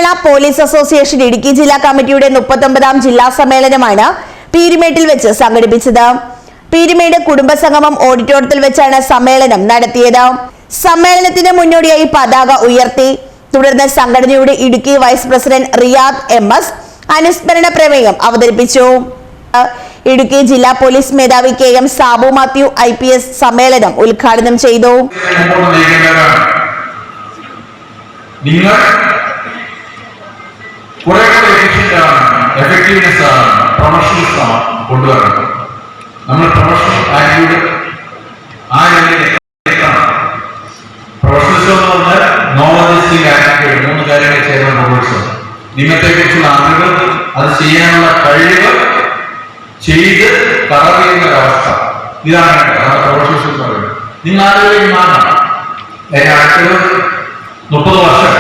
Kerala police association Idukki ജില്ലാ കമ്മിറ്റിയുടെ 39ാം ജില്ലാ സമ്മേളനമാണ് പീരുമേട്ടിൽ വെച്ച് സംഘടിപ്പിച്ചത്. പീരുമേട് കുടുംബസംഗമം ഓഡിറ്റോറിയത്തിൽ വെച്ചാണ് സമ്മേളനം നടത്തിയത്. സമ്മേളനത്തിന് മുന്നോടിയായി പതാക ഉയർത്തി. തുടർന്ന് സംഘടനയുടെ Idukki vice president Riyad MS അനുസ്മരണ പ്രമേയം അവതരിപ്പിച്ചു. ഇടുക്കി ജില്ലാ പോലീസ് മേധാവി KM സാബു മാത്യു IPS സമ്മേളനം ഉദ്ഘാടനം ചെയ്തു. നിയമത്തെക്കുറിച്ചുള്ള അറിവ്, അത് ചെയ്യാനുള്ള കഴിവ്, ചെയ്ത് കററിയുന്ന ഒരവസ്ഥ, ഇതാണ് പ്രൊഫഷണൽസ് എന്ന് പറയുന്നത്. നിങ്ങൾ ആരോഗ്യം മാറണം. അടുത്തത് 30 വർഷം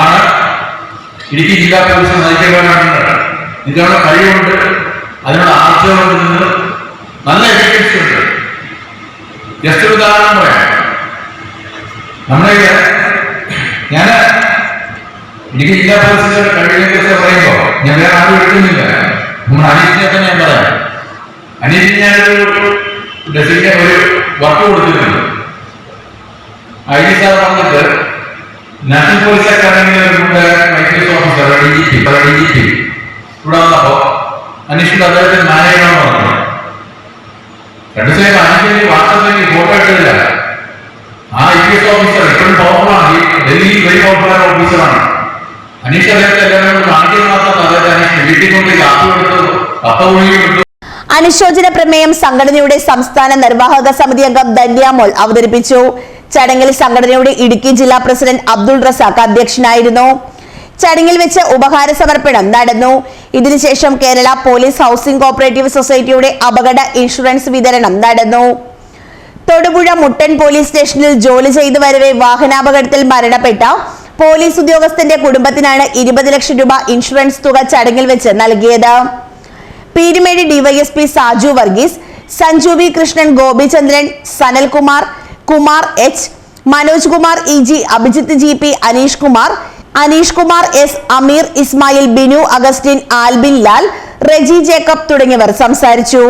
ആണ് ഇടുക്കി ജില്ലാ പോലീസ് നയിക്കേണ്ടവരാണ്. ഇതിനുള്ള കഴിവുണ്ട്, അതിനുള്ള ആർജവമുണ്ട്, നിന്ന് നല്ല എഫിഷ്യൻസി ഉണ്ട്. ജസ്റ്റ് ഒരു ഉദാഹരണം പറയാം. ഞാൻ ഇടുക്കി ജില്ലാ പോലീസിന്റെ കഴിവിനെ കുറിച്ച് പറയുമ്പോൾ ഞാൻ വേറെ ആരും എടുക്കുന്നില്ല. നമ്മുടെ അനീഷിനെ തന്നെ ഞാൻ പറയാം. അനീഷിന് ഞാനൊരു വർക്ക് കൊടുത്തിട്ടുണ്ട്. ID സാർ വന്നിട്ട് നാഷണൽ പോലീസ് അക്കാദമിയിലെ IPS ഓഫീസർ DGP ഇവിടെ വന്നപ്പോ അനീഷിന്റെ അദ്ദേഹത്തിന് മാനേജറാണ് പറഞ്ഞത്. 2 ദിവസം അനീഷിന് വാട്സാപ്പിലേക്ക് ഫോട്ടോ എടുത്തില്ല. ആ IPS ഓഫീസർ ഇപ്പോഴും പോപ്പുലറാണ്, ഡൽഹിയിൽ വെരി പോപ്പുലർ ഓഫീസറാണ്. അനീഷ് അദ്ദേഹത്തെ എല്ലാവരും കാണിക്കാൻ മാത്രം അനീഷ് വീട്ടിൽ കൊണ്ട് കാത്തു കൊടുത്തു, കപ്പ. അനുശോചന പ്രമേയം സംഘടനയുടെ സംസ്ഥാന നിർവാഹക സമിതി അംഗം ധന്യാമോൾ അവതരിപ്പിച്ചു. ചടങ്ങിൽ സംഘടനയുടെ ഇടുക്കി ജില്ലാ പ്രസിഡന്റ് അബ്ദുൾ റസാഖ് അധ്യക്ഷനായിരുന്നു. ചടങ്ങിൽ വെച്ച് ഉപഹാര സമർപ്പണം നടന്നു. ഇതിനുശേഷം കേരള പോലീസ് ഹൗസിംഗ് കോഓപ്പറേറ്റീവ് സൊസൈറ്റിയുടെ അപകട ഇൻഷുറൻസ് വിതരണം നടന്നു. തൊടുപുഴ മുട്ടൻ പോലീസ് സ്റ്റേഷനിൽ ജോലി ചെയ്തു വരവെ വാഹനാപകടത്തിൽ മരണപ്പെട്ട പോലീസ് ഉദ്യോഗസ്ഥന്റെ കുടുംബത്തിനാണ് 20 ലക്ഷം രൂപ ഇൻഷുറൻസ് തുക ചടങ്ങിൽ വെച്ച് നൽകിയത്. Peermade DYSP Saju Varghese, Sanju V Krishnan, Gopichandran, Sanalkumar, Kumar H, Manoj Kumar EG, Abhijith GP, Aneesh Kumar S, Ameer Ismail, Binu Augustine, Albin Lal, Reji Jacob തുടങ്ങിയവർ സംസാരിച്ചു.